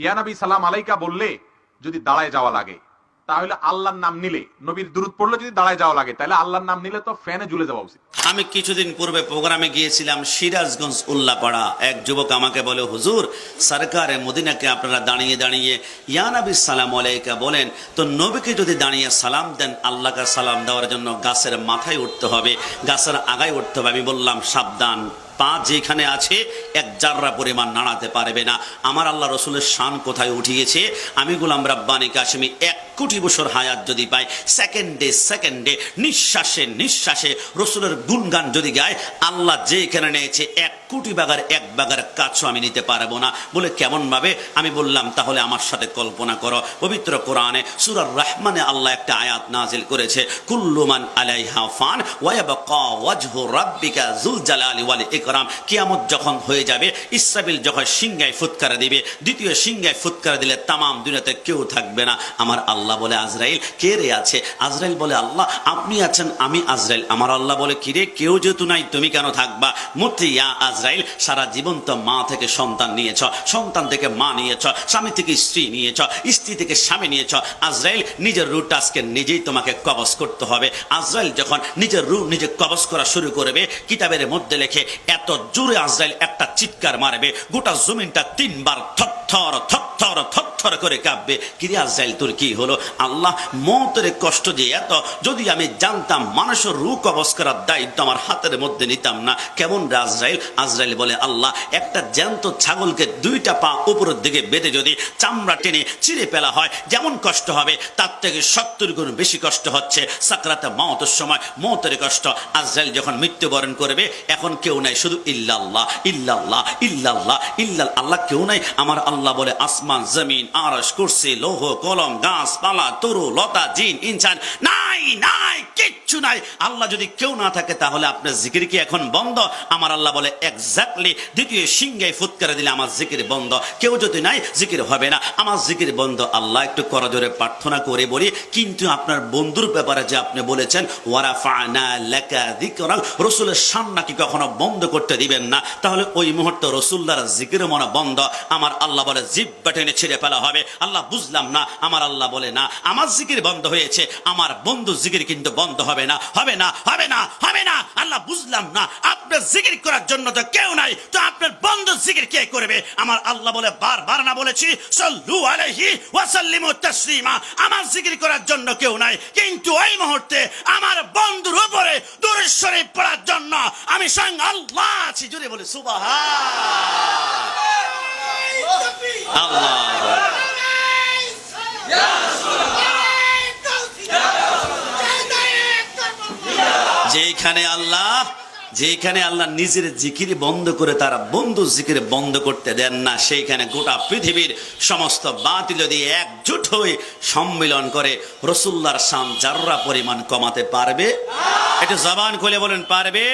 ইয়া নবী সালাম আলাইকা বললে যদি দাঁড়ায় যাওয়া লাগে, তাহলে আল্লাহর নাম নিলে, নবীর দুরূদ পড়লে যদি দাঁড়ায় যাওয়া লাগে, তাহলে আল্লাহর নাম নিলে তো ফ্যানে ঝুলে যাওয়া উচিত। আমি কিছুদিন পূর্বে প্রোগ্রামে গিয়েছিলাম সিরাজগঞ্জ উল্লাপাড়া। এক যুবক আমাকে বলে, হুজুর সরকারে মদিনাকে আপনারা দাঁড়িয়ে দাঁড়িয়ে ইয়া নবী সালাম আলাইকা বলেন, তো নবীকে যদি দাঁড়িয়ে সালাম দেন, আল্লাহকে সালাম দেওয়ার জন্য গাছের মাথায় উঠতে হবে, গাছের আগায় উঠতে হবে। আমি বললাম সাবধান, পা যেখানে আছে এক জাররা পরিমাণ নাড়াতে পারবে না। আমার আল্লাহ রসুলের শান কোথায় উঠিয়েছে? আমি গোলাম রাব্বানী কাশেমী 1 কোটি বছর হায়াত যদি পাই, সেকেন্ডে সেকেন্ডে নিঃশ্বাসে নিঃশ্বাসে রসুলের গুণগান যদি গায়, আল্লাহ যেখানে নিয়েছে 1 কোটি বাগার 1 বাগার কাছও আমি নিতে পারবো না। বলে কেমন ভাবে? আমি বললাম তাহলে আমার সাথে কল্পনা করো, পবিত্র কোরআনে সূরা রহমানে আল্লাহ একটা আয়াত নাজিল করেছে, কুল্লু মান আলাইহা ফান ওয়া ইয়াবকা ওয়াজহু রাব্বিকা যুল জালালি ওয়াল ইকরাম। কিয়ামত যখন হয়ে যাবে, ইসরাফিল যখন সিংহায় ফুৎকার দিবে, দ্বিতীয় সিংহায় ফুৎকার দিলে তামাম দুনিয়াতে কেউ থাকবে না। আমার আল্লাহ বলে, আজরাইল কে রে আছে? আজরাইল বলে, আল্লাহ আপনি আছেন, আমি আজরাইল। আমার আল্লাহ বলে, কিরে কেউ যেহেতু নাই, তুমি কেন থাকবা? মুতি ইয়া আজরাইল, সারা জীবন তো মা থেকে সন্তান নিয়েছ, সন্তান থেকে মা নিয়েছ, স্বামী থেকে স্ত্রী নিয়েছ, স্ত্রী থেকে স্বামী নিয়েছ। আজরাইল নিজের রূট আজকে নিজেই তোমাকে কবজ করতে হবে। আজরাইল যখন নিজের রূপ নিজে কবজ করা শুরু করবে, কিতাবের মধ্যে লেখে এত জোরে আজরাইল একটা চিৎকার মারবে, গোটা জমিনটা 3 বার থরথর থরথর থরথর করে কাঁপবে। কিরে আজরাইল তোর কি হলো? আল্লাহ মওতের কষ্ট যে এত, যদি আমি জানতাম মানুষের রূহ কবজ করার দায়িত্ব আমার হাতের মধ্যে নিতাম না। কেমন রে আজরাইল? আজরাইল বলে, আল্লাহ একটা জ্যান্ত ছাগলকে 2টা পা উপরের দিকে বেঁধে যদি চামড়া টেনে চিরে ফেলা হয়, যেমন কষ্ট হবে তার থেকে 70 গুণ বেশি কষ্ট হচ্ছে সাকরাতে মওতের সময় মওতের কষ্ট। আজরাইল যখন মৃত্যুবরণ করবে, এখন কেউ নাই, শুধু ইল্লাল্লাহ ইল্লাল্লাহ ইল্লাল্লাহ ইল্লাল্লাহ, আল্লাহ কেউ নাই। আমার আল্লাহ বলে, আসমান জমিন আরশ কুরসি লৌহ কলম গাছপালা তরু লতা জিন ইনসান নাই নাই কিচ্ছু নাই। আল্লাহ যদি কেউ না থাকে তাহলে আপনার জিকির কি এখন বন্ধ? আমার আল্লাহ বলে, এক্স্যাক্টলি দ্বিতীয় সিংহায় ফুৎকার দিলে আমার জিকির বন্ধ। কেউ যদি নাই, জিকির হবে না, আমার জিকির বন্ধ। আল্লাহ একটু করজোরে প্রার্থনা করে বলি, কিন্তু আপনার বন্ধুর ব্যাপারে যে আপনি বলেছেন ওয়ারাফা'না লাকা যিকরাক, রসুলের শান নাকি কখনো বন্ধ করতে দিবেন না, তাহলে ওই মুহূর্তে রসুল্লাহর জিকির মনে বন্ধ। আমার আল্লাহ বলে, জিহ্বা টেনে ছিঁড়ে ফেলা হবে। আল্লাহ বুঝলাম না। আমার আল্লাহ বলে, না, আমার জিকির বন্ধ হয়েছে, আমার বন্ধু জিকির কিন্তু বন্ধ হবে না, হবে না, হবে না, হবে না। আল্লাহ বুঝলাম না, আপনার জিকির করার জন্য তো কেউ নাই, তো আপনার বন্ধু জিকির কে করবে? আমার আল্লাহ বলে, বারবার না বলেছি সাল্লু আলাইহি ওয়া সাল্লিমু তাসলিমা, আমার জিকির করার জন্য কেউ নাই, কিন্তু ওই মুহূর্তে আমার বন্ধুর উপরে দুরূদ শরীফ পড়ার জন্য আমি স্বয়ং আল্লাহ আছি। জোরে বলে সুবহানাল্লাহ। আল্লাহ যেখানে আল্লাহ নিজের জিকির বন্ধ করে তারা বন্ধু জিকির বন্ধ করতে দেন না, সেইখানে গোটা পৃথিবীর সমস্ত বাতিল যদি একজোট হয়ে সম্মিলন করে রসুল্লাহর শান জাররা পরিমাণ কমাতে পারবে? একটু জবান খুলে বলেন, পারবে?